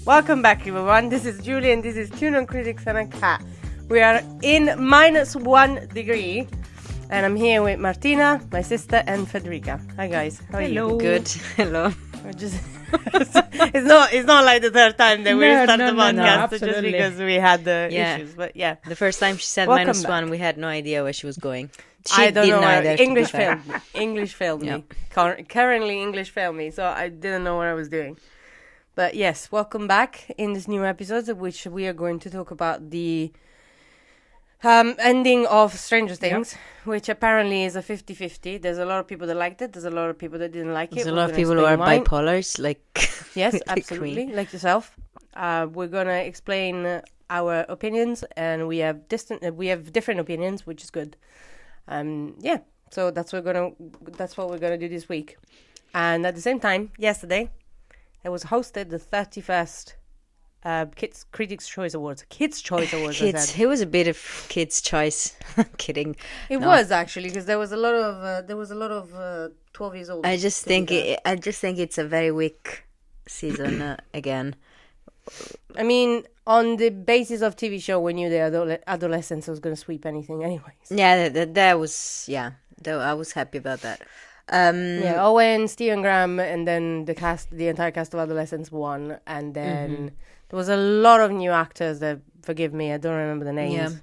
Welcome back, everyone. This is Julie and this is Tune on Critics and a Cat. We are in -1 degree and I'm here with Martina, my sister, and Federica. Hi guys, how are you? Good. Hello. We're just it's not like the third time that we start the podcast just because we had the issues. But yeah, the first time she said Welcome -1, we had no idea where she was going. I don't know. Either, English failed me. Currently, English failed me, so I didn't know what I was doing. But yes, welcome back in this new episode, which we are going to talk about the ending of Stranger Things, which apparently is a 50-50. There's a lot of people that liked it. There's a lot of people that didn't like it. There's a lot of people who are bipolars, like yes, like absolutely, like yourself. We're gonna explain our opinions, and we have different opinions, which is good. So that's what we're gonna do this week. And at the same time, yesterday, it was hosted the 31st Kids Critics Choice Awards. Kids Choice Awards. It was a bit of Kids' Choice. Kidding. It was actually because there was a lot of 12 years old. I just think it's a very weak season again. I mean, on the basis of TV show, we knew the adolescence was going to sweep anything, anyways. Yeah, that was I was happy about that. Owen, Stephen Graham, and then the entire cast of Adolescents won, and then there was a lot of new actors that, forgive me, I don't remember the names.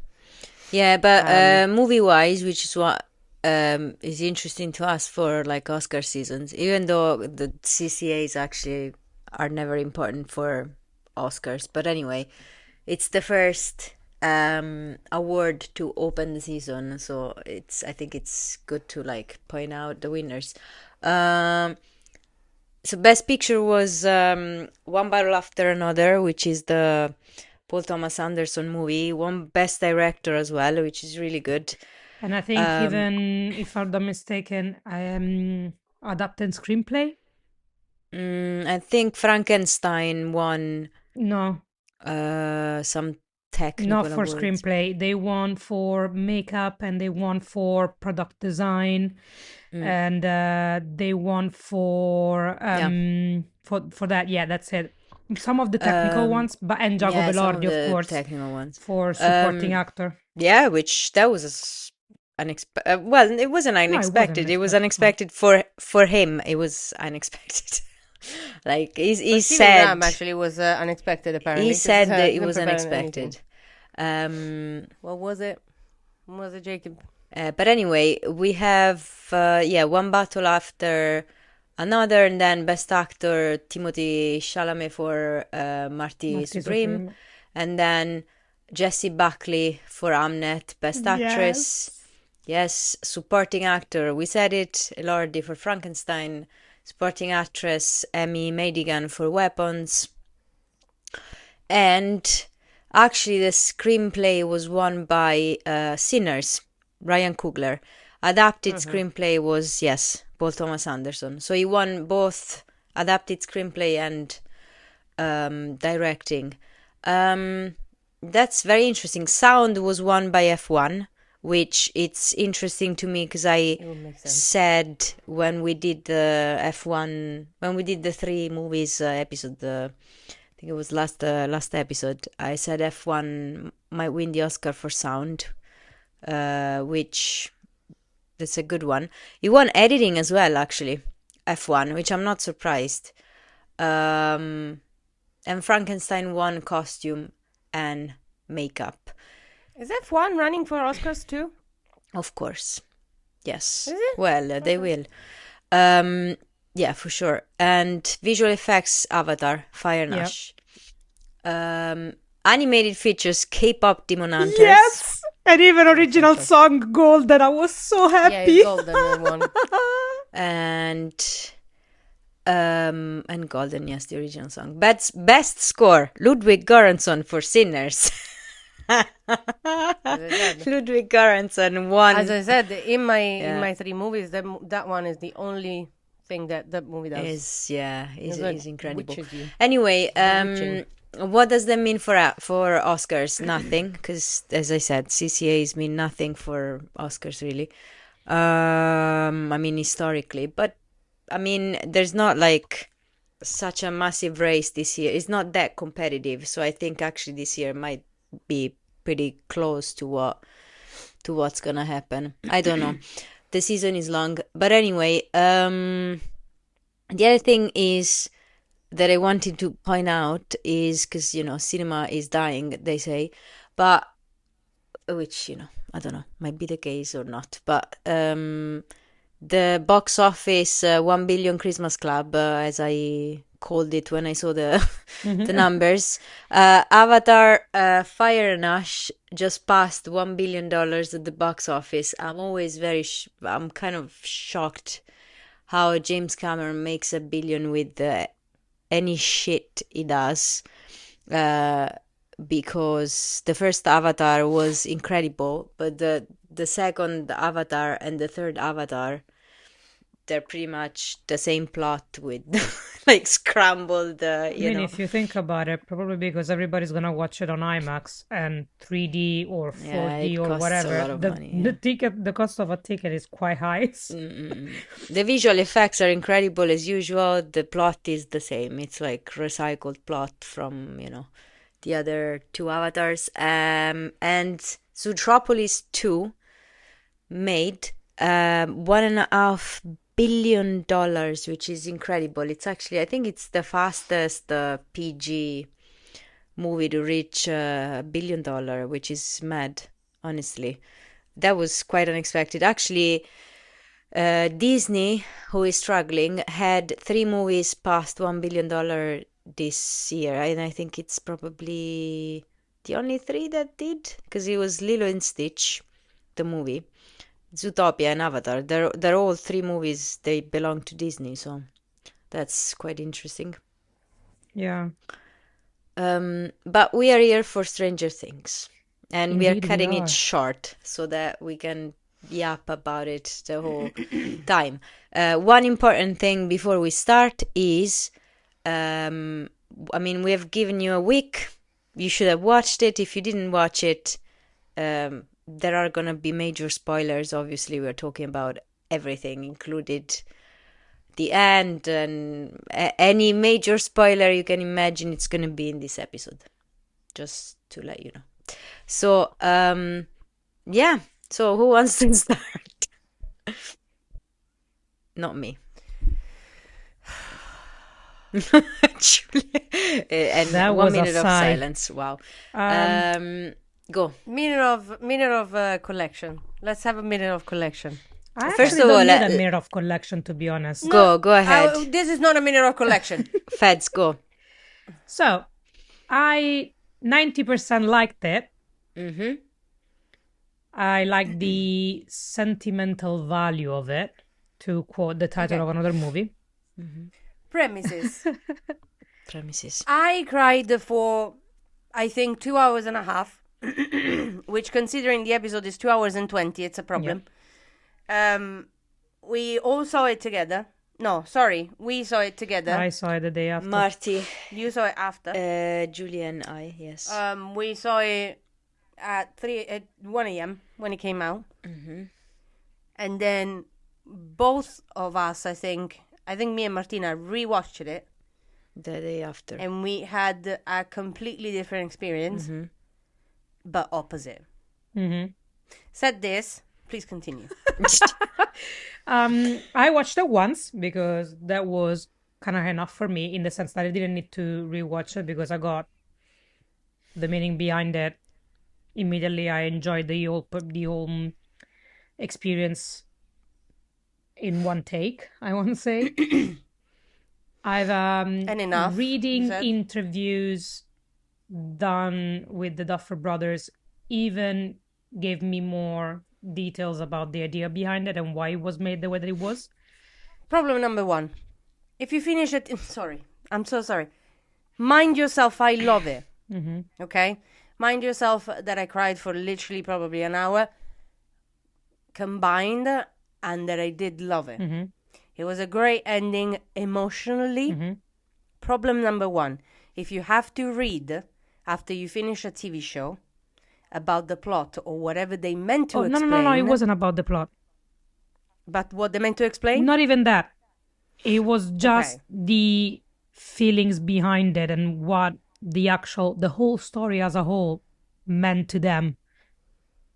Yeah, but movie-wise, which is what is interesting to us for like Oscar seasons, even though the CCAs actually are never important for Oscars, but anyway, it's the first award to open the season, so I think it's good to like point out the winners. So best picture was One Battle After Another, which is the Paul Thomas Anderson movie. Won best director as well, which is really good. And I think even if I'm not mistaken, adapted screenplay. I think Frankenstein won. No. Some technical not for awards. Screenplay. They won for makeup and they won for product design, and they won for that. Yeah, that's it. Some of the technical ones, but and Jago Belordi, of course, technical ones for supporting actor. Yeah, which that was unexpected. Well, it wasn't unexpected. It was unexpected for him. It was unexpected. Like he said, Graham actually was unexpected. Apparently, he said that it was unexpected. What was it? What was it, Jacob? But anyway, we have One Battle After Another, and then Best Actor Timothée Chalamet for Marty Supreme, and then Jessie Buckley for Amnet, Best Actress. Yes, Supporting Actor. We said it. Elordi for Frankenstein. Supporting Actress Emmy Madigan for Weapons. And actually the screenplay was won by Sinners, Ryan Coogler. Adapted screenplay was, Paul Thomas Anderson. So he won both adapted screenplay and directing. That's very interesting. Sound was won by F1. Which it's interesting to me because I said when we did the F1, when we did the 3 movies episode, I think it was last episode, I said F1 might win the Oscar for sound, which that's a good one. He won editing as well, actually, F1, which I'm not surprised. And Frankenstein won costume and makeup. Is F1 running for Oscars too? Of course. Yes. Is it? Well, they will. Yeah, for sure. And visual effects, Avatar, Fire Nash. Animated features, K-pop Demon Hunters. Yes! And even original song, Golden. I was so happy. Yeah, Golden one. And Golden, yes, the original song. Best score, Ludwig Göransson for Sinners. Ludwig Göransson won. As I said, in my 3 movies, that one is the only thing that movie does. Is incredible. Anyway, what does that mean for Oscars? Nothing, because as I said, CCAs mean nothing for Oscars really. I mean historically, but I mean there's not like such a massive race this year. It's not that competitive, so I think actually this year might be pretty close to what's gonna happen. I don't know. The season is long, but anyway, the other thing is that I wanted to point out is because cinema is dying, they say, but which I don't know, might be the case or not, but the box office 1 billion Christmas Club, as I called it when I saw the the numbers. Avatar Fire and Ash just passed $1 billion at the box office. I'm always I'm kind of shocked how James Cameron makes $1 billion with any shit he does. Because the first Avatar was incredible, but the second Avatar and the third Avatar, they're pretty much the same plot with like scrambled, if you think about it, probably because everybody's gonna watch it on IMAX and 3D or 4D or whatever. The cost of a ticket is quite high. The visual effects are incredible as usual. The plot is the same. It's like recycled plot from the other two Avatars. And Zootropolis 2 made $1.5 billion, which is incredible. It's actually, I think it's the fastest PG movie to reach $1 billion, which is mad, honestly. That was quite unexpected. Actually, Disney, who is struggling, had 3 movies past $1 billion this year, and I think it's probably the only 3 that did, because it was Lilo and Stitch, the movie, Zootopia, and Avatar. They're all 3 movies, they belong to Disney, so that's quite interesting. Yeah. But we are here for Stranger Things, and Indeed, we are cutting it short so that we can yap about it the whole time. One important thing before we start is we have given you a week. You should have watched it. If you didn't watch it, there are going to be major spoilers. Obviously, we're talking about everything, included the end, and any major spoiler you can imagine, it's going to be in this episode. Just to let you know. So, yeah. So, who wants to start? Not me. And that 1 was minute a of sigh. silence. Wow. Go. Minute of collection. Let's have a minute of collection. I First actually of all, don't need a minute of collection, to be honest. Go ahead. This is not a minute of collection. Feds, go. So, I 90% liked it. Mm-hmm. I like the sentimental value of it, to quote the title of another movie. Mm-hmm. Premises. I cried for, I think, 2 hours and a half, which, considering the episode is 2 hours and 20, it's a problem. Yeah. We all saw it together. No, sorry, we saw it together. I saw it the day after. Marty. You saw it after. Julia and I, yes. We saw it at 1 a.m. when it came out. Mm-hmm. And then both of us, I think me and Martina rewatched it the day after, and we had a completely different experience, but opposite. Mm-hmm. Said this, please continue. I watched it once because that was kind of enough for me, in the sense that I didn't need to rewatch it because I got the meaning behind it immediately. I enjoyed the whole experience in one take, I want to say. I've and enough, reading interviews done with the Duffer Brothers even gave me more details about the idea behind it and why it was made the way that it was. Problem number 1. If you finish it... Sorry. I'm so sorry. Mind yourself, I love it. Mm-hmm. Okay? Mind yourself that I cried for literally probably an hour combined, and that I did love it. Mm-hmm. It was a great ending emotionally. Mm-hmm. Problem number 1. If you have to read after you finish a TV show about the plot or whatever they meant to explain... No, it wasn't about the plot. But what they meant to explain? Not even that. It was just the feelings behind it and what the whole story as a whole meant to them.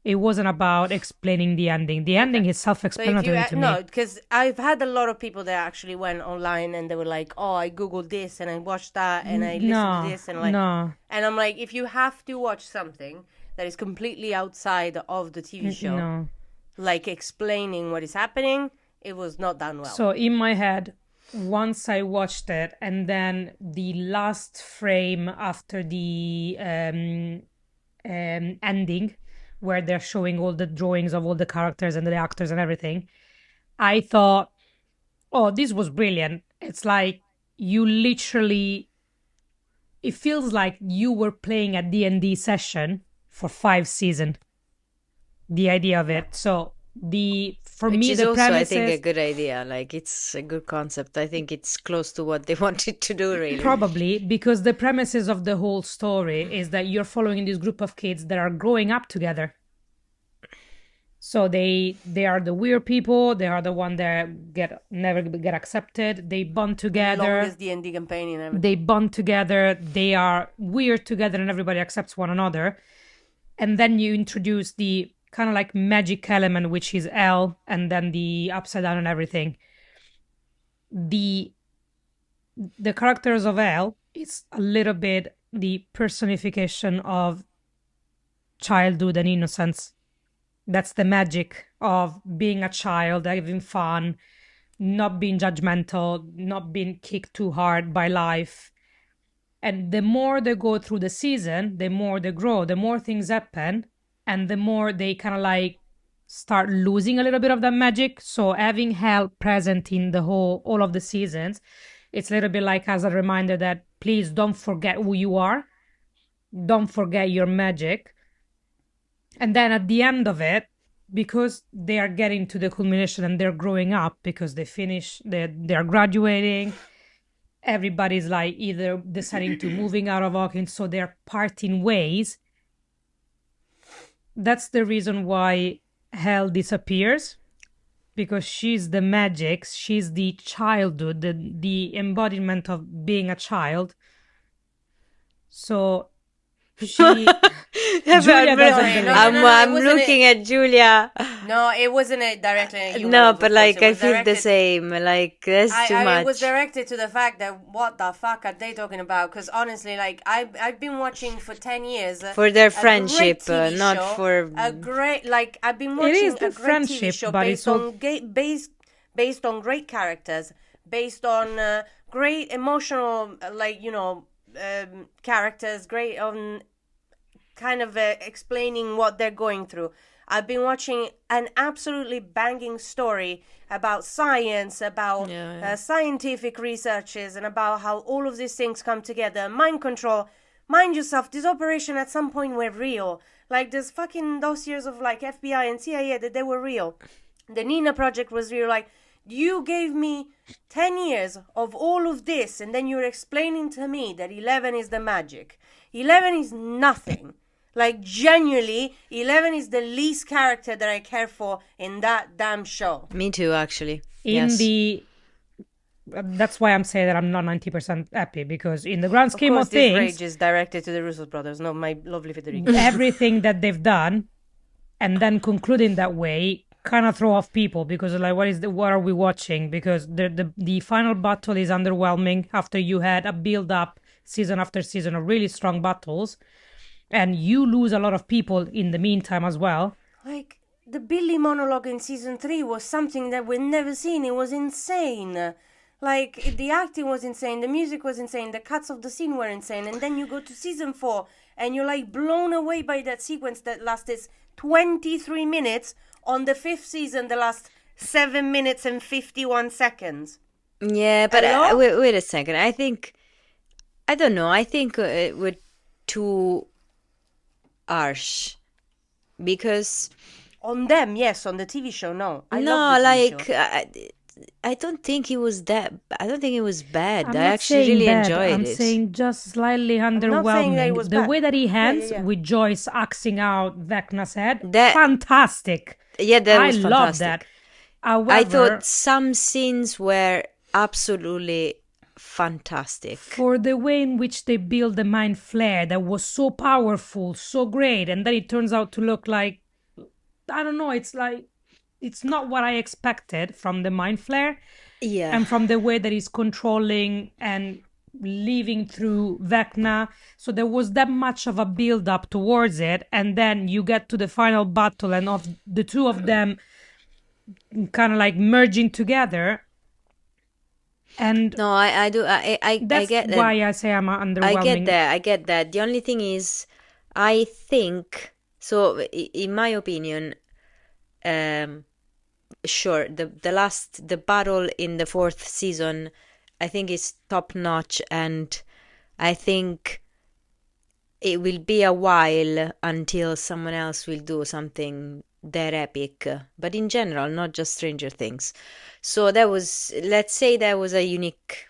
It wasn't about explaining the ending. The ending is self-explanatory to me. No, because I've had a lot of people that actually went online and they were like, "Oh, I googled this and I watched that and I listened to this and like." No. And I'm like, if you have to watch something that is completely outside of the TV show, like explaining what is happening, it was not done well. So in my head, once I watched it, and then the last frame after the ending, where they're showing all the drawings of all the characters and the actors and everything, I thought, oh, this was brilliant. It's like you literally, it feels like you were playing a D&D session for 5 seasons. The idea of it. So for me, the premise I think, a good idea. Like, it's a good concept. I think it's close to what they wanted to do, really. Probably, because the premises of the whole story is that you're following this group of kids that are growing up together. So they are the weird people. They are the one that never get accepted. They bond together. Longest D&D campaign in ever. They bond together. They are weird together, and everybody accepts one another. And then you introduce the kind of like magic element, which is L, and then the upside down and everything. The characters of L is a little bit the personification of childhood and innocence. That's the magic of being a child, having fun, not being judgmental, not being kicked too hard by life. And the more they go through the season, the more they grow, the more things happen, and the more they kind of like start losing a little bit of that magic. So having Hell present in all of the seasons, it's a little bit like as a reminder that please don't forget who you are. Don't forget your magic. And then at the end of it, because they are getting to the culmination and they're growing up, because they're graduating, everybody's like either deciding to moving out of Hawkins, so they're parting ways. That's the reason why Hell disappears, because she's the magic, she's the childhood, the embodiment of being a child. So she Julia doesn't I'm looking at Julia. No, it wasn't directly at you. No, but like I feel the same. Like that's too much. It was directed to the fact that what the fuck are they talking about? Because honestly, like I've been watching for 10 years for their friendship, not show, for a great like I've been watching a great TV show based on great characters, based on great emotional characters, great on kind of explaining what they're going through. I've been watching an absolutely banging story about science, about scientific researches, and about how all of these things come together. Mind control. Mind yourself, this operation at some point were real. Like, there's fucking dossiers of, like, FBI and CIA that they were real. The Nina Project was real. Like, you gave me 10 years of all of this, and then you're explaining to me that 11 is the magic. 11 is nothing. Like, genuinely, 11 is the least character that I care for in that damn show. Me too, actually. That's why I'm saying that I'm not 90% happy, because in the grand scheme of things... Of course, this rage is directed to the Russo brothers, not my lovely Federico. Everything that they've done, and then concluding that way, kind of throw off people, because like, what are we watching? Because the final battle is underwhelming after you had a build-up season after season of really strong battles. And you lose a lot of people in the meantime as well. Like, the Billy monologue in season 3 was something that we'd never seen. It was insane. Like, the acting was insane. The music was insane. The cuts of the scene were insane. And then you go to season 4 and you're, like, blown away by that sequence that lasted 23 minutes. On the 5th season, the last 7 minutes and 51 seconds. Yeah, but wait a second. I don't know. I think it would too... harsh, because on them, yes, on the TV show, no. I don't think it was that. I don't think it was bad. I'm I actually really enjoyed it. I'm saying just slightly underwhelming. The way that he ends with Joyce axing out Vecna's head, fantastic. Yeah, that was I love fantastic. that. However, I thought some scenes were absolutely fantastic. For the way in which they built the mind flare that was so powerful, so great, and then it turns out to look like, I don't know, it's like, it's not what I expected from the mind flare. Yeah. And from the way that he's controlling and living through Vecna. So there was that much of a build up towards it. And then you get to the final battle and of the two of them kind of like merging together. And no, I do. I that's get that. why I say I'm underwhelming. I get that. The only thing is, I think, so in my opinion, sure, the battle in the 4th season, I think is top notch, and I think it will be a while until someone else will do something that epic, but in general, not just Stranger Things. So let's say that was a unique,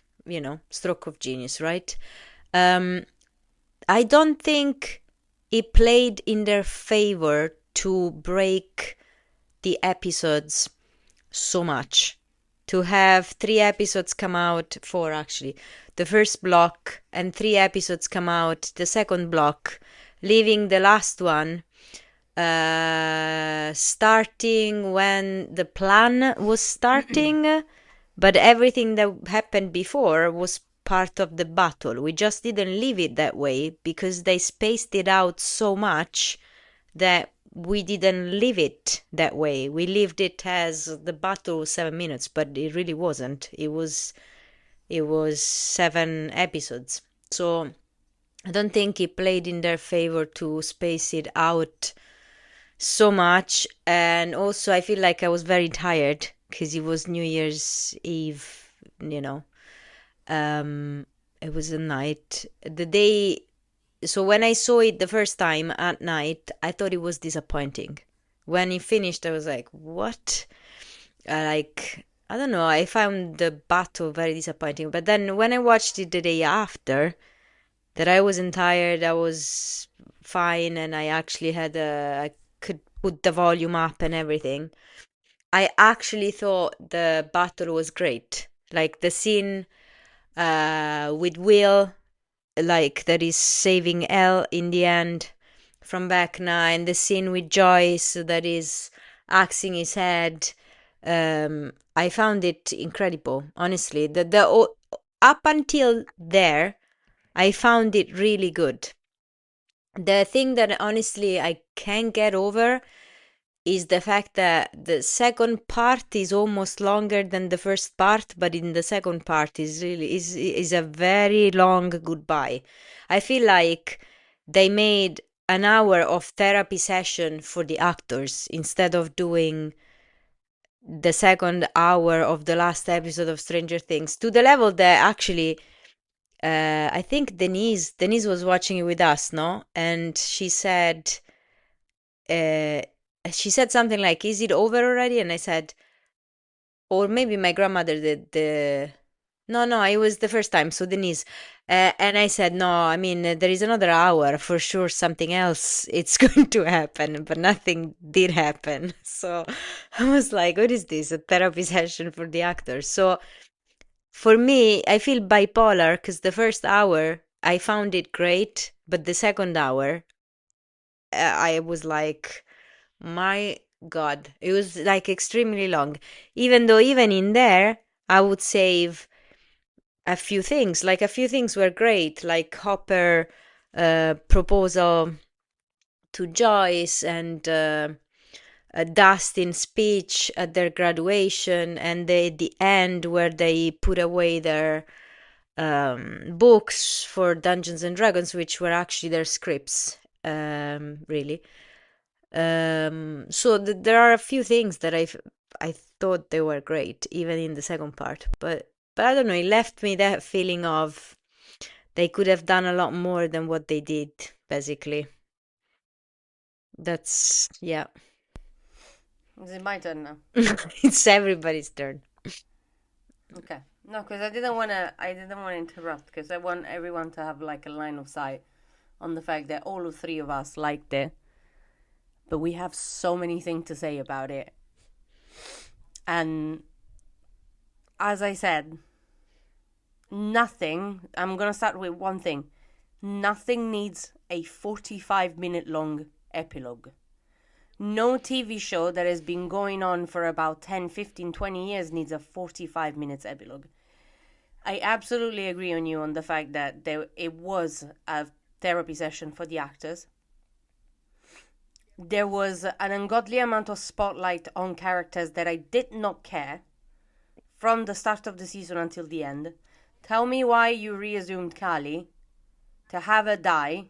stroke of genius, right? I don't think it played in their favor to break the episodes so much. To have 3 episodes come out, 4 actually, the first block, and 3 episodes come out the second block, leaving the last one starting when the plan was starting, but everything that happened before was part of the battle. We just didn't leave it that way because they spaced it out so much that we didn't leave it that way. We lived it as the battle was 7 minutes, but it really wasn't. It was 7 episodes. So I don't think it played in their favor to space it out so much. And also I feel like I was very tired because it was New Year's Eve, it was a night. The day. So when I saw it the first time at night, I thought it was disappointing. When it finished, I was like, what? I don't know, I found the battle very disappointing. But then when I watched it the day after, that I wasn't tired, I was fine, and I actually I could put the volume up and everything. I actually thought the battle was great. Like the scene with Will, like that is saving Elle in the end from Vecna, and the scene with Joyce that is axing his head. I found it incredible, honestly. The up until there, I found it really good. The thing that honestly I can't get over is the fact that the second part is almost longer than the first part, but in the second part is a very long goodbye. I feel like they made an hour of therapy session for the actors instead of doing the second hour of the last episode of Stranger Things, to the level that actually I think Denise was watching it with us, no? And she said something like, is it over already? And I said, or maybe my grandmother did no, it was the first time, so Denise. And I said, no, I mean, there is another hour, for sure something else it's going to happen, but nothing did happen. So I was like, what is this, a therapy session for the actors? So for me, I feel bipolar, because the first hour, I found it great, but the second hour, I was like, my God, it was like extremely long. Even though even in there, I would save a few things. Like a few things were great, like Hopper proposal to Joyce, and Dustin's speech at their graduation, and the end where they put away their books for Dungeons and Dragons, which were actually their scripts, really. So there are a few things that I thought they were great, even in the second part, but I don't know, it left me that feeling of they could have done a lot more than what they did, basically. That's, yeah. Is it my turn now? It's everybody's turn. Okay. No, because I didn't want to interrupt, because I want everyone to have like a line of sight on the fact that all of 3 of us liked it, but we have so many things to say about it. And as I said, nothing. I'm gonna start with one thing. Nothing needs a 45-minute long epilogue. No TV show that has been going on for about 10, 15, 20 years needs a 45 minutes epilogue. I absolutely agree on you on the fact that it was a therapy session for the actors. There was an ungodly amount of spotlight on characters that I did not care from the start of the season until the end. Tell me why you reassumed Kali to have her die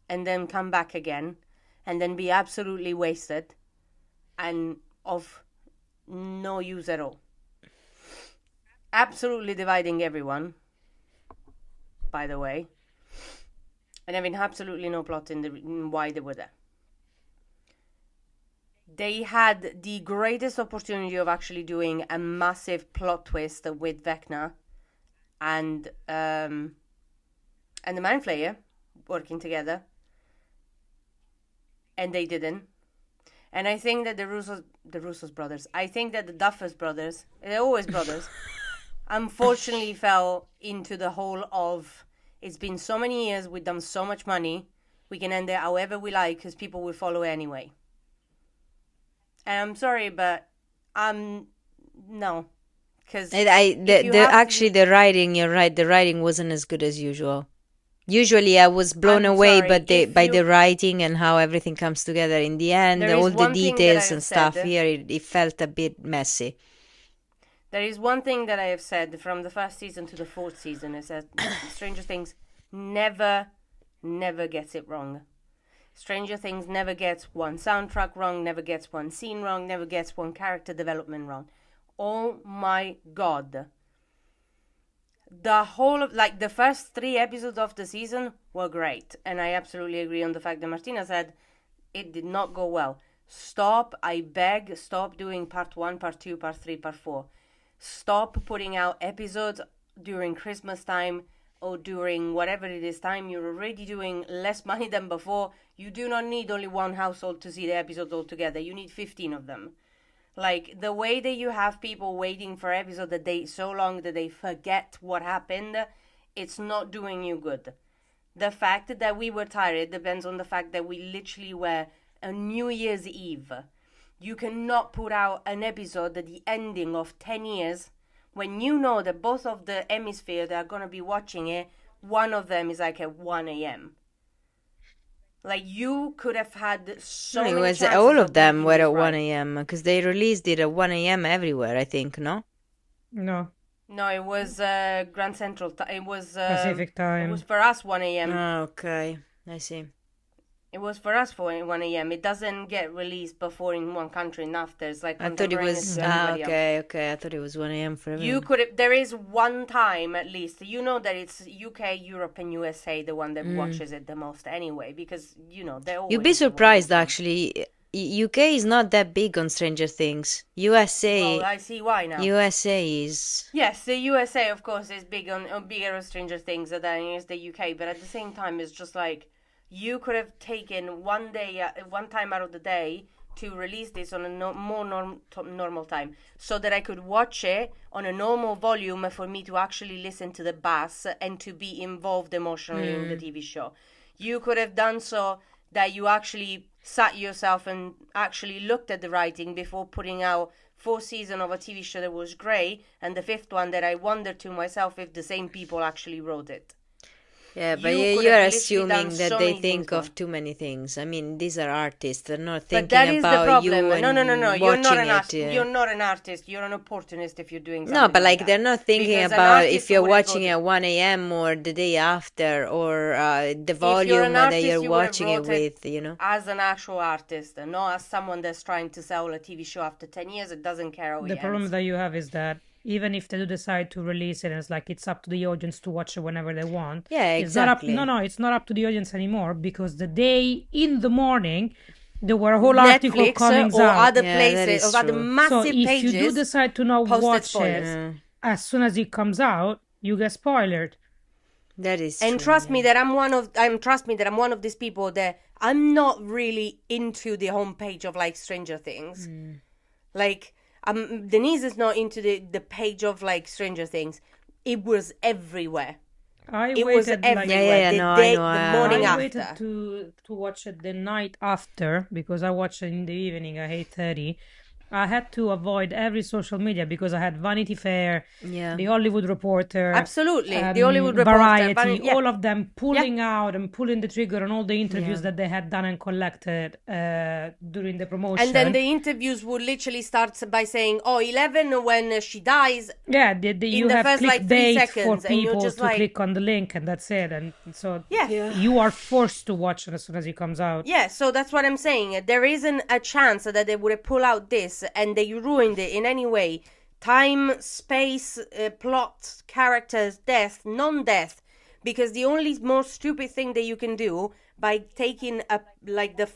and then come back again and then be absolutely wasted and of no use at all. Absolutely dividing everyone, by the way, and having absolutely no plot in why they were there. They had the greatest opportunity of actually doing a massive plot twist with Vecna and the Mind Flayer working together, and they didn't. And I think that the Russos brothers, I think that the Duffers brothers, they're always brothers, unfortunately fell into the hole of, it's been so many years, we've done so much money, we can end it however we like because people will follow anyway. And I'm sorry, but no, because the writing. You're right. The writing wasn't as good as usual. Usually, I was blown away, by the writing and how everything comes together in the end. All the details and stuff. Here, it felt a bit messy. There is one thing that I have said from the first season to the fourth season is that Stranger Things never gets it wrong. Stranger Things never gets one soundtrack wrong, never gets one scene wrong, never gets one character development wrong. Oh my God. The whole of, the first 3 episodes of the season were great. And I absolutely agree on the fact that Martina said it did not go well. Stop, I beg, stop doing part 1, part 2, part 3, part 4. Stop putting out episodes during Christmas time or during whatever it is time. You're already doing less money than before. You do not need only one household to see the episodes all together. You need 15 of them. The way that you have people waiting for episode so long that they forget what happened, it's not doing you good. The fact that we were tired depends on the fact that we literally were a New Year's Eve. You cannot put out an episode at the ending of 10 years when you know that both of the hemisphere that are going to be watching it, one of them is at 1 a.m. You could have had so many chances. All of them were at 1 a.m. because they released it at 1 a.m. everywhere, I think, no? No, it was Grand Central. It was Pacific time. It was for us 1 a.m. Oh, okay, I see. It was for us for 1 a.m. It doesn't get released before in one country and after. It's I thought it was okay. I thought it was 1 a.m. for everyone. You could. There is one time at least. You know that it's UK, Europe, and USA the one that watches it the most anyway, because they're always. You'd be surprised actually. UK is not that big on Stranger Things. USA. Well, I see why now. USA is. Yes, the USA of course is bigger on Stranger Things than is the UK, but at the same time, it's just you could have taken one time out of the day to release this on a more normal time so that I could watch it on a normal volume for me to actually listen to the bass and to be involved emotionally in the TV show. You could have done so that you actually sat yourself and actually looked at the writing before putting out 4 seasons of a TV show that was great and the 5th one that I wondered to myself if the same people actually wrote it. Yeah, but you are assuming that they think of too many things. I mean, these are artists. They're not thinking about you and no. You're not an artist. You're not an artist. You're an opportunist if you're doing something. No, but like they're not thinking about if you're watching at 1 a.m. or the day after or the volume that you're watching it with, As an actual artist, not as someone that's trying to sell a TV show after 10 years. It doesn't care how it ends. The problem that you have is that even if they do decide to release it, it's up to the audience to watch it whenever they want. Yeah, exactly. It's not up to the audience anymore because the day in the morning there were a whole article coming or out. Other places, or other massive pages. So if you do decide to not watch it as soon as it comes out, you get spoiled. That is and true, trust me that I'm one of these people that I'm not really into the homepage of Stranger Things. Denise is not into the page of Stranger Things. it was everywhere. I It was waited everywhere. The morning I after. waited to watch it the night after because I watched it in the evening at 8:30. I had to avoid every social media because I had Vanity Fair, the Hollywood Reporter, absolutely, the Hollywood Reporter, Variety, all of them pulling out and pulling the trigger on all the interviews that they had done and collected during the promotion. And then the interviews would literally start by saying, "Oh, 11 when she dies." Yeah, you the have first, like, 3 clickbait seconds, for and you're people just to like- click on the link, and that's it. And so Yeah. you are forced to watch it as soon as it comes out. Yeah, so that's what I'm saying. There isn't a chance that they would have pulled out this and they ruined it in any way. Time, space, plot, characters, death, non-death. Because the only most stupid thing that you can do by taking the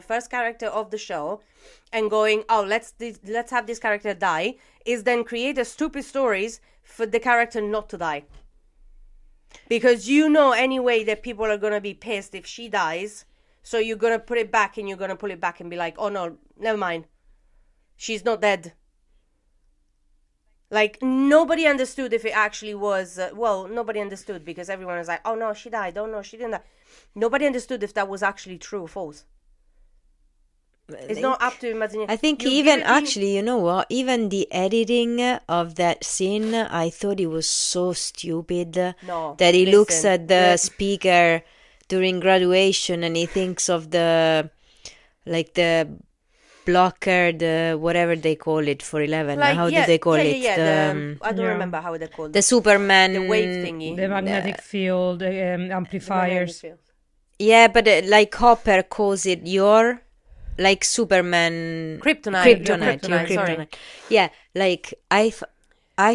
first character of the show and going, oh, let's have this character die, is then create a stupid stories for the character not to die. Because you know anyway that people are going to be pissed if she dies. So you're going to put it back and you're going to pull it back and be like, oh no, never mind. She's not dead. Like, nobody understood if it actually was... nobody understood because everyone was like, oh no, she died. Oh no, she didn't die. Nobody understood if that was actually true or false. It's not up to imagination. I think actually, you know what? Even the editing of that scene, I thought it was so stupid. No, that he looks at the speaker during graduation and he thinks of the blocker, the whatever they call it for 11. How do they call it? I don't remember how they're called. The Superman, the wave thingy, the magnetic field, amplifiers. Yeah, but like Hopper calls it your. Like Superman, Kryptonite. Sorry. Yeah, like I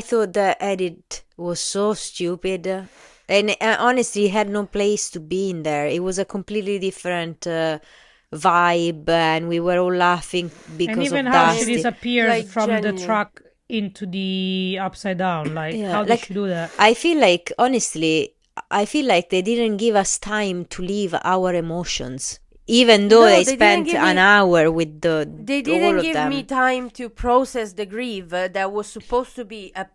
thought the edit was so stupid, and honestly, it had no place to be in there. It was a completely different vibe, and we were all laughing because and even of how Dusty. she disappears Like, from genuinely. the truck into the upside down. Like, how did she do that? I feel like, honestly, they didn't give us time to leave our emotions. Even though they spent an hour with they didn't give me time to process the grief that was supposed to be a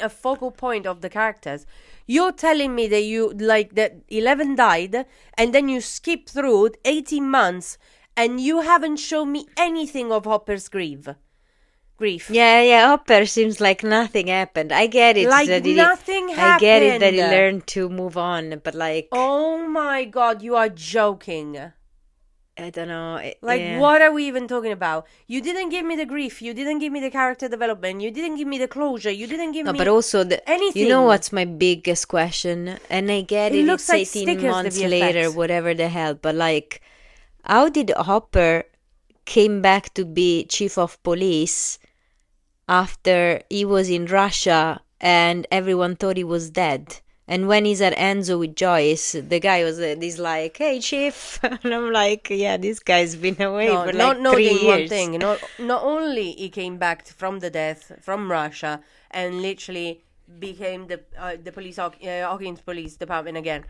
focal point of the characters. You're telling me that that 11 died, and then you skip through 18 months, and you haven't shown me anything of Hopper's grief. Yeah, Hopper seems like nothing happened. I get it. Like nothing happened. I get it that he learned to move on, but like... Oh my god, you are joking. I don't know. What are we even talking about? You didn't give me the grief. You didn't give me the character development. You didn't give me the closure. You didn't give me but also anything. You know what's my biggest question? And I get it. Looks it's like 18 months later, whatever the hell. But like, how did Hopper came back to be chief of police after he was in Russia and everyone thought he was dead? And when he's at Enzo with Joyce, the guy he's like, hey, chief. And I'm like, yeah, this guy's been away for like 3 years. One thing. Not only he came back from the death from Russia and literally became the police Hawkins police department again,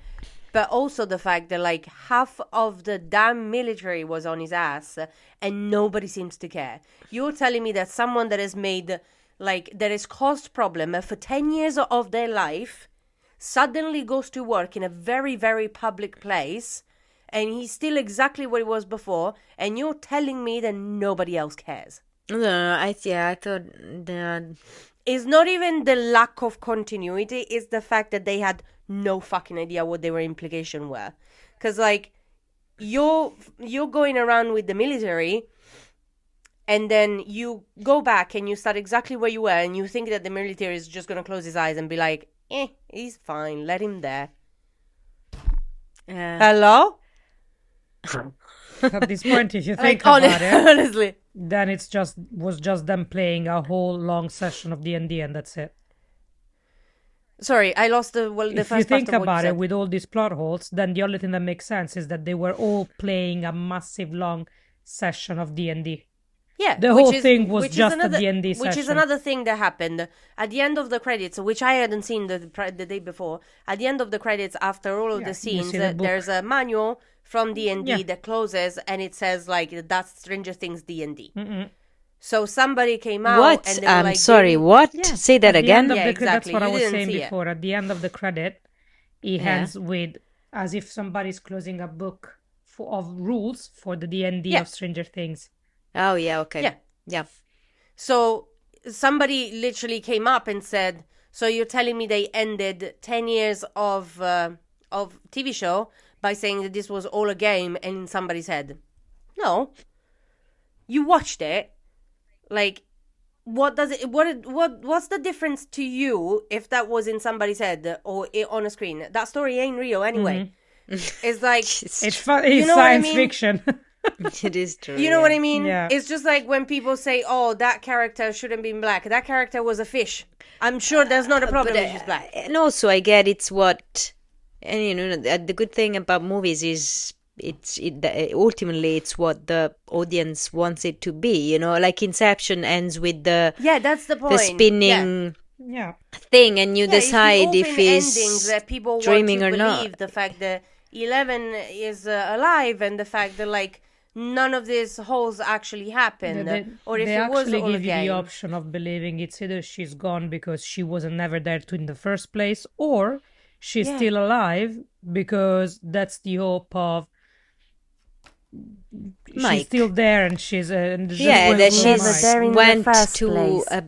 but also the fact that like half of the damn military was on his ass and nobody seems to care. You're telling me that someone that has made that has caused problem for 10 years of their life suddenly goes to work in a very, very public place and he's still exactly what he was before, and you're telling me that nobody else cares? No, I thought that... It's not even the lack of continuity, it's the fact that they had no fucking idea what their implications were. Because, like, you're going around with the military and then you go back and you start exactly where you were and you think that the military is just going to close his eyes and be like, he's fine, let him there. Hello? At this point, if you think about it, honestly, then was just them playing a whole long session of D&D and that's it. Sorry, I lost the if first you think part of what about you it, said. with all these plot holes, then the only thing that makes sense is that they were all playing a massive long session of D&D. Yeah, the whole thing was just a D&D session. Which is another thing that happened at the end of the credits, which I hadn't seen the day before. At the end of the credits, after all of the scenes, there's a manual from D&D that closes, and it says, like, that's Stranger Things D&D. So somebody came out What? and they were I'm like, sorry, what? Yeah. Say that At the end again? of Yeah, the exactly. That's what I You was didn't saying see it. before. At the end of the credit, it Yeah. ends with as if somebody's closing a book of rules for the D&D Yeah. of Stranger Things. Oh, yeah, okay. Yeah. Yeah. So somebody literally came up and said, so you're telling me they ended 10 years of TV show by saying that this was all a game and in somebody's head? No. You watched it. Like, what's the difference to you if that was in somebody's head or on a screen? That story ain't real anyway. It's like, It's You know what I science mean? fiction. It is true. you know what I mean? Yeah. It's just like when people say, oh, that character shouldn't be black. That character was a fish. I'm sure there's not a problem if she's black. And also, I get it's what, and you know, the good thing about movies is ultimately it's what the audience wants it to be. You know, like Inception ends with the Yeah, that's the point. the spinning Yeah. thing, and you Yeah, it's the decide if open he's endings that people dreaming want or to not. believe. The fact that 11 is alive, and the fact that like none of these holes actually happened, or if they it was actually all a give you the game. option of believing it's either she's gone because she wasn't never there in the first place, or she's Yeah. still alive because that's the hope of Mike. she's still there and she's Yeah, that never she's there in the went first to place. a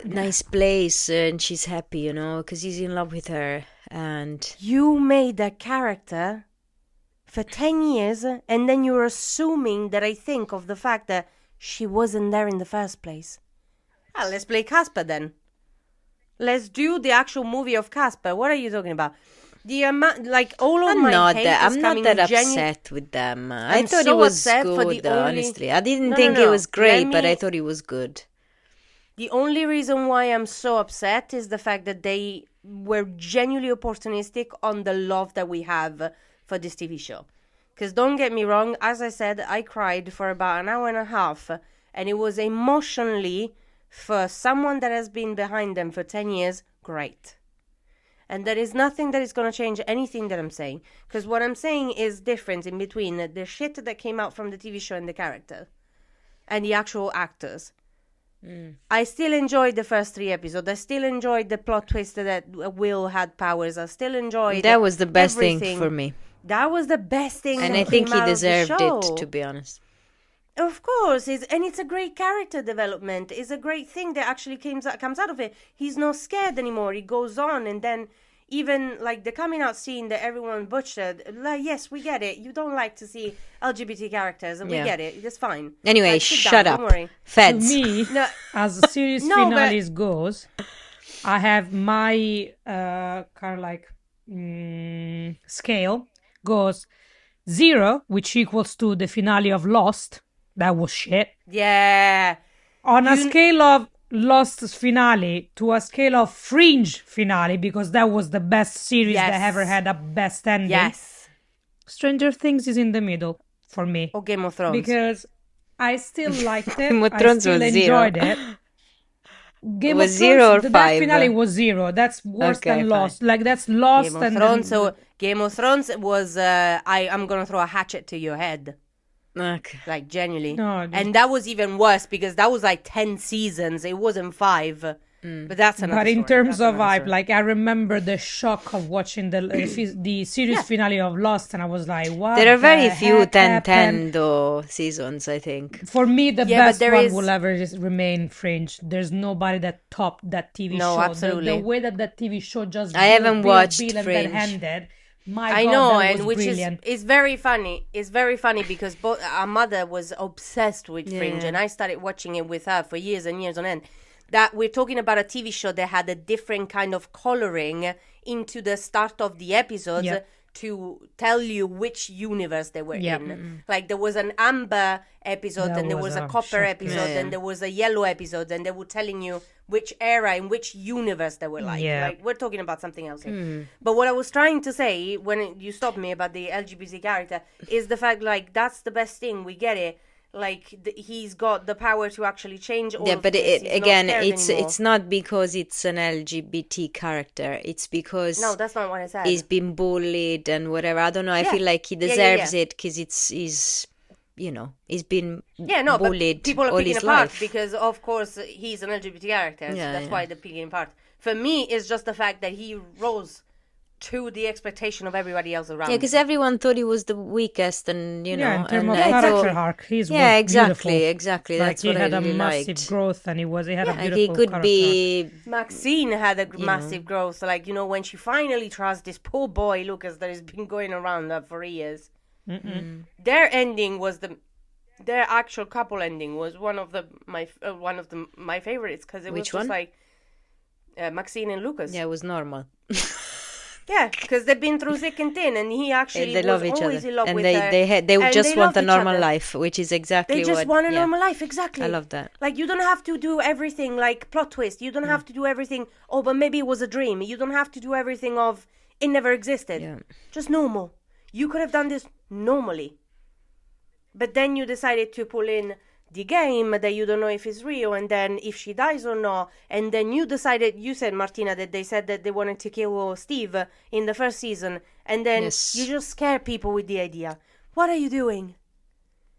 nice place and she's happy, you know, because he's in love with her. And You made a character for 10 years, and then you're assuming that I think of the fact that she wasn't there in the first place. Ah, let's play Casper then. Let's do the actual movie of Casper. What are you talking about? The amount, like all of I'm my not hate that is I'm not coming that genu- upset with them. I I'm thought so it was upset for good, the only- honestly. I didn't No, think no, it no. was great, Let but I me- thought it was good. The only reason why I'm so upset is the fact that they were genuinely opportunistic on the love that we have for this TV show. Because don't get me wrong, as I said, I cried for about an hour and a half, and it was emotionally, for someone that has been behind them for 10 years, great. And there is nothing that is going to change anything that I'm saying. Because what I'm saying is different in between the shit that came out from the TV show and the character and the actual actors. I still enjoyed the first 3 episodes. I still enjoyed the plot twist that Will had powers. I still enjoyed That was the best everything. thing for me. That was the best thing And that I think came he out of the deserved show. it, to be honest. Of course, it's a great character development. It's a great thing that actually comes out of it. He's not scared anymore. He goes on, and then even like the coming out scene that everyone butchered. Like, yes, we get it. You don't like to see LGBT characters, and we Yeah. get it. That's fine. Anyway, Like, sit shut down, up. don't worry. Feds. To me, No. as the series No, but- finales goes, I have my kind of like scale goes 0, which equals to the finale of Lost. That was shit. Yeah. On a scale of Lost's finale to a scale of Fringe finale, because that was the best series Yes. that ever had a best ending. Yes. Stranger Things is in the middle for me. Or Game of Thrones. Because I still liked it. Game of I Thrones still was 0. enjoyed it. Game Was of 0 Thrones, or that 5? finale was 0. That's worse Okay, than fine. Lost. Like that's Lost Game of and Thrones. So Game of Thrones was I'm gonna throw a hatchet to your head. Okay. Like genuinely. No, just- And that was even worse because that was like 10 seasons. It wasn't 5. But that's another But in story. terms That's of another vibe, story. like I remember the shock of watching the series finale of Lost, and I was like, "What?" There are very the few heck 10-10 happened? though seasons, I think. For me, the Yeah, but best there one is- will ever just remain Fringe. There's nobody that topped that TV No, show. absolutely. The way that TV show just I haven't watched and then Fringe. ended. My I God, know, that and was which brilliant. is very funny. It's very funny because both our mother was obsessed with Fringe, Yeah. and I started watching it with her for years and years on end. That we're talking about a TV show that had a different kind of coloring into the start of the episodes Yeah. to tell you which universe they were Yeah. in. Like there was an amber episode, That and there was was a a copper shock. episode, Yeah. and there was a yellow episode, and they were telling you which era in which universe they were like. Yeah. Like we're talking about something else here. But what I was trying to say when you stopped me about the LGBT character is the fact like that's the best thing. We get it. Like he's got the power to actually change all Yeah, of but this. He's not again, scared it's anymore. it's not because it's an LGBT character. It's because No, that's not what I said. he's been bullied and whatever. I don't know. I Yeah. feel like he Yeah, yeah, deserves yeah. it because he's he's been but bullied people are all picking his apart life. because, of course, he's an LGBT character. So that's why they're picking apart. For me, it's just the fact that he rose to the expectation of everybody else around. Yeah, because everyone thought he was the weakest, and in terms and of I character thought, arc, he's exactly. Like, That's he what had I a really massive liked. growth, and he had a Like, beautiful he could character be. Maxine had a massive growth. Like, when she finally trusts this poor boy Lucas that has been going around for years. Their ending was their actual couple ending was one of my favorites, because it was just like Maxine and Lucas. Yeah, it was normal. Yeah, because they've been through thick and thin, and he actually they was love each always other, in love and with they her. they just want a loved each normal other. life, which is exactly They just want a normal life, exactly. I love that. Like, you don't have to do everything like plot twist. You don't have to do everything. Oh, but maybe it was a dream. You don't have to do everything of it never existed. Yeah. Just normal. You could have done this normally, but then you decided to pull in the game that you don't know if it's real, and then if she dies or not, and then you said, Martina, that they said that they wanted to kill Steve in the first season, and then you just scare people with the idea. What are you doing?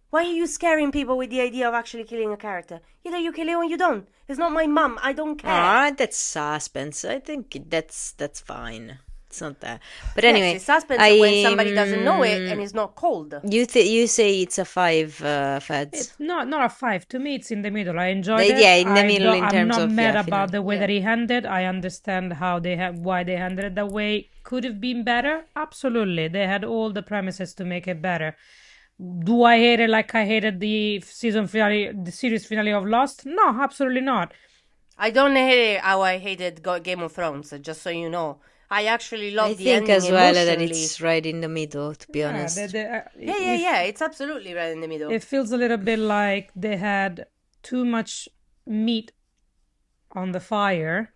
Why are you scaring people with the idea of actually killing a character? Either you kill it or you don't. It's not my mum. I don't care. That's suspense. I think that's fine. It's not that. But anyway, it's suspense when somebody doesn't know it and it's not cold. You say it's a 5, Feds? It's not a 5. To me, it's in the middle. I enjoyed it. Yeah, in the middle in terms of... I'm not mad about final. the way that he ended. I understand why they handled it that way. Could have been better? Absolutely. They had all the premises to make it better. Do I hate it like I hated the season finale, the series finale of Lost? No, absolutely not. I don't hate it how I hated Game of Thrones, just so you know. I actually love the ending. I think as well that it's right in the middle, to be honest. It's absolutely right in the middle. It feels a little bit like they had too much meat on the fire,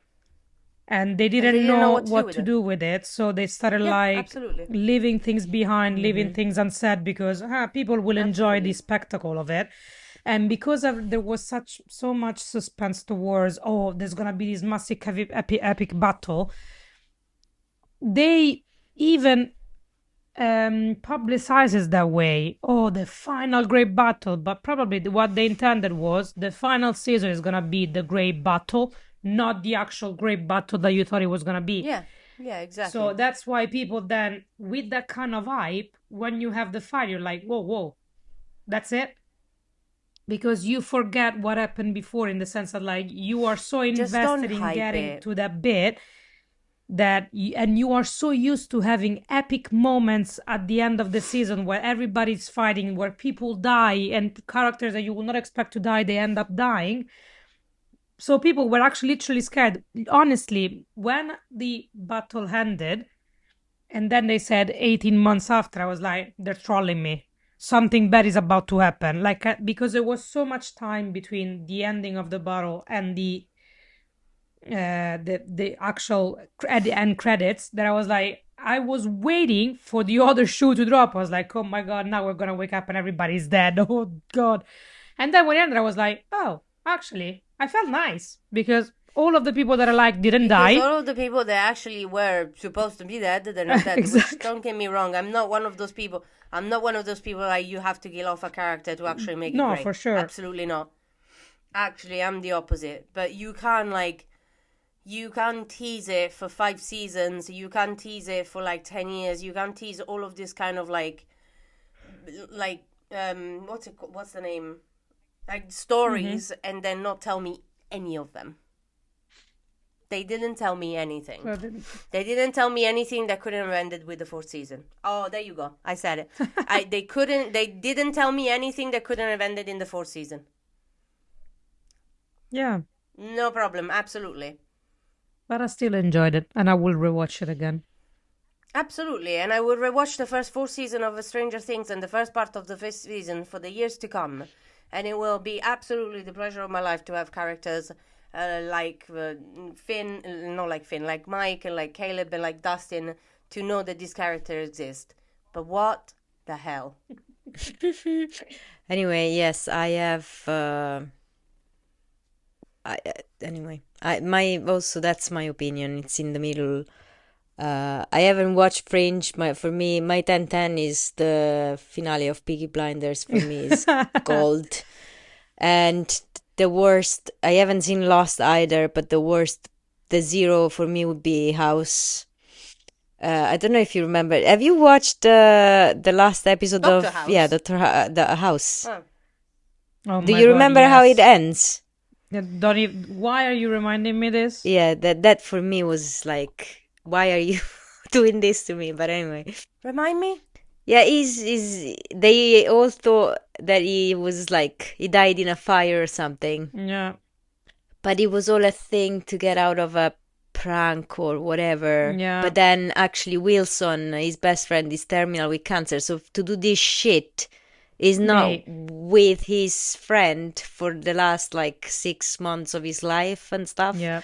and they didn't know what to do with it. So they started leaving things behind, leaving things unsaid, because people will enjoy the spectacle of it. And because there was so much suspense towards, there's gonna be this massive epic battle. They even publicizes that way. The final great battle. But probably what they intended was the final season is gonna be the great battle, not the actual great battle that you thought it was gonna be. Yeah, exactly. So that's why people then, with that kind of hype, when you have the fight, you're like, whoa, that's it. Because you forget what happened before, in the sense that, like, you are so invested in getting to that bit and you are so used to having epic moments at the end of the season where everybody's fighting, where people die, and characters that you would not expect to die, they end up dying. So people were actually literally scared. Honestly, when the battle ended, and then they said 18 months after, I was like, they're trolling me. Something bad is about to happen. Like, because there was so much time between the ending of the battle and the actual end credits, that I was like, I was waiting for the other shoe to drop. I was like, oh my god, now we're gonna wake up and everybody's dead. Oh god. And then when it ended, I was like, oh, actually, I felt nice, because all of the people that I like didn't die. All of the people that actually were supposed to be dead, they're not dead. Exactly. Which, don't get me wrong, I'm not one of those people like, you have to kill off a character to actually make it great. No, for sure. Absolutely not. Actually, I'm the opposite. But you can't tease it for 5 seasons. You can't tease it for 10 years. You can't tease all of this kind of what's the name? Stories, and then not tell me any of them. They didn't tell me anything. They didn't tell me anything that couldn't have ended with the 4th season. Oh, there you go. I said it. They didn't tell me anything that couldn't have ended in the 4th season. Yeah. No problem. Absolutely. But I still enjoyed it, and I will rewatch it again. Absolutely, and I will rewatch the first 4 seasons of Stranger Things and the first part of the 5th season for the years to come. And it will be absolutely the pleasure of my life to have characters like Mike and like Caleb and like Dustin, to know that this character exists. But what the hell? Anyway, yes, I have. That's my opinion. It's in the middle. I haven't watched Fringe. For me, my 10/10 is the finale of Peaky Blinders. For me, is gold. And the worst, I haven't seen Lost either, but the worst, the zero for me would be House. I don't know if you remember. Have you watched the last episode Doctor of House? Yeah, the House? Oh Do my you God, remember how it yes. ends? Yeah, don't even, why are you reminding me this? Yeah, that for me was like, why are you doing this to me? But anyway, Remind me? yeah, they all thought that he was like he died in a fire or something, Yeah. but it was all a thing to get out of a prank or whatever. Yeah. But then actually Wilson, his best friend, is terminal with cancer, so to do this shit is not Mate. with his friend for the last like 6 months of his life and stuff. Yeah.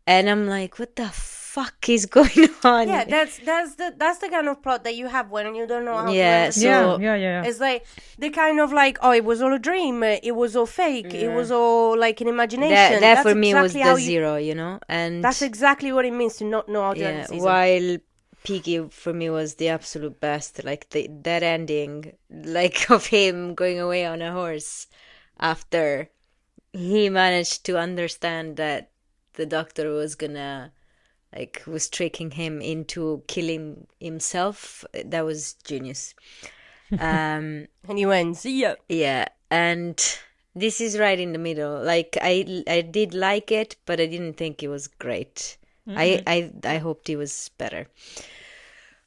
And I'm like, what the fuck is going on? Yeah, that's the kind of plot that you have when you don't know how to Yeah, understand. Yeah. It's like the kind of like, oh, it was all a dream, it was all fake, it was all like an imagination. That That's for me was exactly the how you, zero, you know? And that's exactly what it means to not know how to end yeah, the season. while Piggy for me was the absolute best, like that ending, like of him going away on a horse after he managed to understand that the doctor was gonna was tricking him into killing himself. That was genius. And he went, see ya. Yeah, and this is right in the middle. Like I did like it, but I didn't think it was great. I hoped it was better.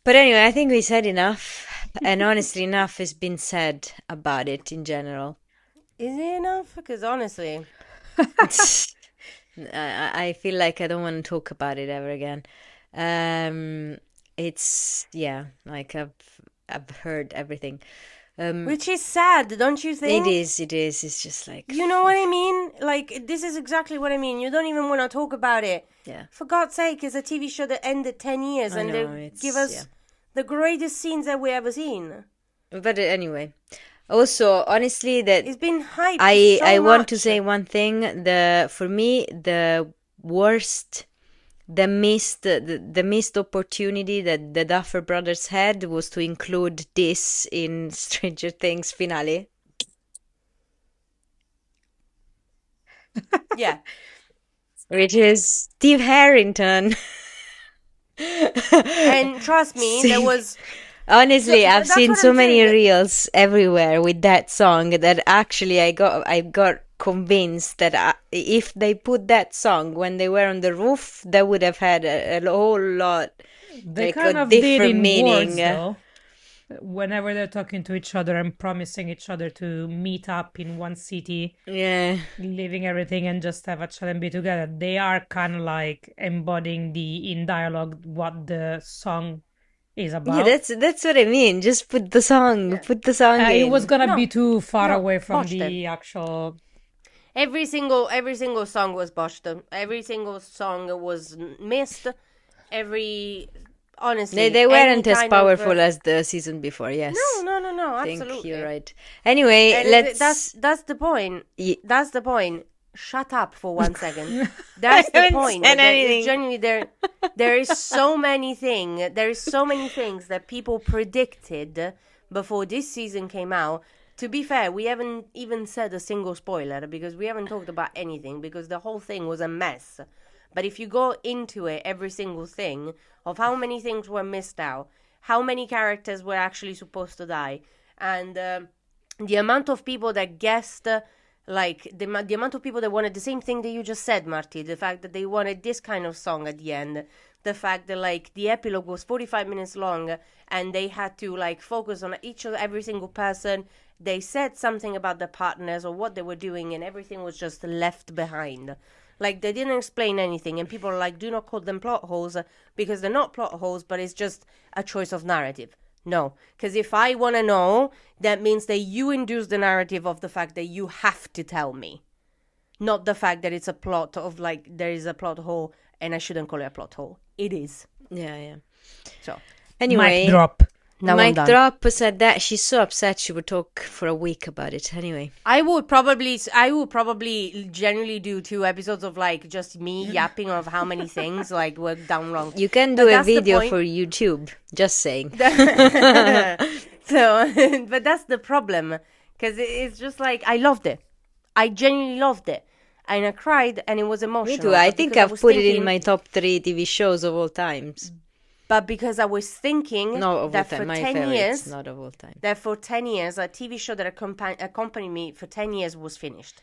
But anyway, I think we said enough, and honestly, enough has been said about it in general. Is it enough? Because honestly, I feel like I don't want to talk about it ever again. It's like I've heard everything. which is sad, don't you think? It is. It's just like, You know what I mean? Like, this is exactly what I mean. You don't even want to talk about it. yeah. For God's sake, it's a TV show that ended 10 years I and know, they it's- give us yeah. the greatest scenes that we ever seen. But anyway, also honestly, that It's been hyped I so want much. to say one thing. For me, the worst, the missed opportunity that the Duffer Brothers had was to include this in Stranger Things finale. Yeah. Which is Steve Harrington. And trust me, there was... Honestly, So, I've that's seen what so I'm many saying, that- reels everywhere with that song that actually I got convinced that if they put that song when they were on the roof, that would have had a whole lot They like kind a of did different in meaning. words, though. Whenever they're talking to each other and promising each other to meet up in one city, Yeah, leaving everything and just have a chat and be together, they are kind of like embodying in dialogue what the song is about. yeah, that's what I mean. Just put the song, put the song It in. was gonna No, be too far no, away from botched the actual. Every single song was botched. Every single song was missed. Honestly, They any weren't as kind of, powerful as the season before. Yes, No, I think absolutely. you're right. Anyway, And let's. that's the point. Ye- That's the point. Shut up for 1 second. That's the haven't point. said There is anything. genuinely there is so many things that people predicted before this season came out. To be fair, we haven't even said a single spoiler because we haven't talked about anything because the whole thing was a mess. But if you go into it, every single thing of how many things were missed out, how many characters were actually supposed to die, and the amount of people that guessed, like the amount of people that wanted the same thing that you just said, Marty, the fact that they wanted this kind of song at the end, the fact that like the epilogue was 45 minutes long and they had to like focus on every single person. They said something about the partners or what they were doing and everything was just left behind. Like, they didn't explain anything, and people are like, do not call them plot holes because they're not plot holes, but it's just a choice of narrative. No, because if I want to know, that means that you induce the narrative of the fact that you have to tell me, not the fact that it's a plot of, like, there is a plot hole, and I shouldn't call it a plot hole. It is. Yeah. So, Anyway, Mic drop. Now I'm Mike done. Drop said that she's so upset she would talk for a week about it. Anyway, I would probably genuinely do 2 episodes of like just me yapping of how many things like were done wrong. you can do a video for YouTube. Just saying. So, but that's the problem, because it's just like I loved it. I genuinely loved it, and I cried, and it was emotional. Me too. I think I've was put it in thinking- my top 3 TV shows of all times. But because I was thinking No, of all that time. for My 10 favorites, years, not of all time. that for 10 years, a TV show that accompanied me for 10 years was finished.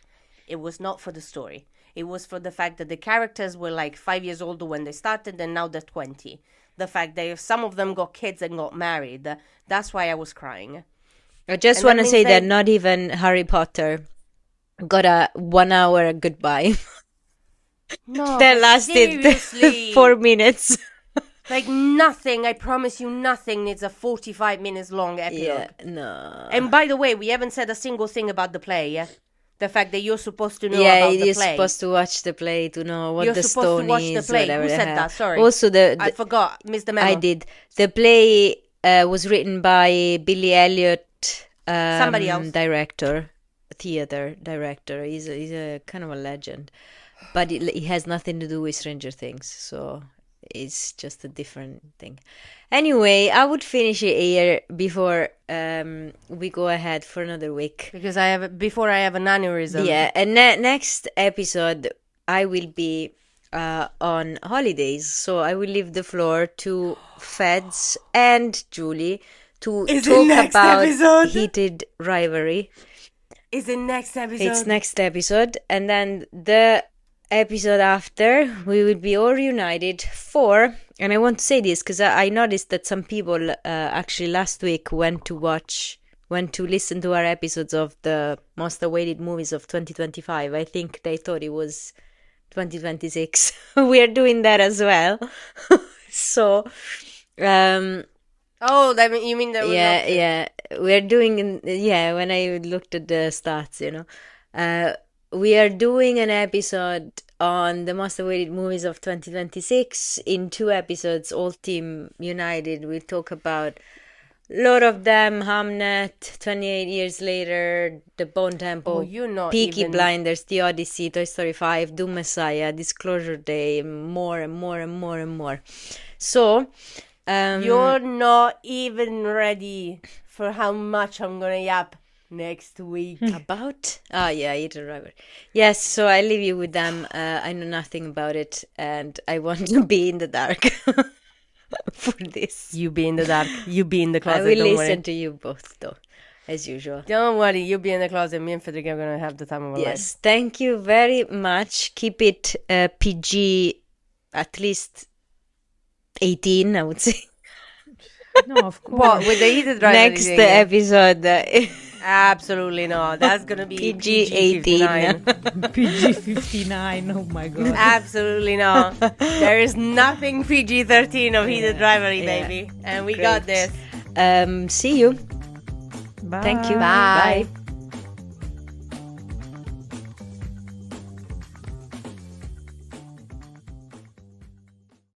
It was not for the story. It was for the fact that the characters were like 5 years older when they started, and now they're 20. The fact that some of them got kids and got married. That's why I was crying. I just And want to that say means that that- not even Harry Potter got a 1 hour goodbye. No, That but lasted seriously. 4 minutes. Like nothing, I promise you, nothing needs a 45 minutes long epilogue. Yeah, no. And by the way, we haven't said a single thing about the play, yeah? The fact that you're supposed to know Yeah, about the you're play. supposed to watch the play to know what You're the supposed stone to watch is. the play. Whatever Who the said hell. that? Sorry. Also, I forgot. Missed the memo. I did. The play was written by Billy Elliot, Somebody else. theater director. He's a kind of a legend, but it has nothing to do with Stranger Things, so it's just a different thing. Anyway, I would finish it here before we go ahead for another week. Because before I have an aneurysm. Yeah, and next episode I will be on holidays, so I will leave the floor to Feds and Julie to Is it talk next about episode? heated rivalry. Is it next episode? It's next episode, and then the episode after we will be all reunited for. And I want to say this because I noticed that some people actually last week went to listen to our episodes of the most awaited movies of 2025. I think they thought it was 2026. We are doing that as well. So, Oh, you mean that? yeah, we're doing. Yeah, when I looked at the stats, we are doing an episode on the most awaited movies of 2026 in 2 episodes. All Team United. We'll talk about a lot of them: Hamnet, 28 Years Later, The Bone Temple, Oh, you're not Peaky even- Blinders, The Odyssey, Toy Story 5, Doom Messiah, Disclosure Day, more and more and more and more. So, You're not even ready for how much I'm gonna yap next week. about? Yeah, Heated Rivalry. Yes, so I leave you with them. I know nothing about it, and I want to be in the dark for this. You be in the dark. You be in the I closet. will don't listen worry. to you both, though, as usual. Don't worry. You be in the closet. Me and Federica are gonna have the time of our lives. Yes, thank you very much. Keep it PG, at least 18, I would say. No, of course. What with the heated rivalry Next thing, yeah? episode, Absolutely not. That's gonna be PG-18. PG-59. PG-59. Oh my god. Absolutely not. There is nothing PG-13 of heated rivalry, Yeah. baby, and we got Great. this. See you. Bye. Thank you. Bye. Bye.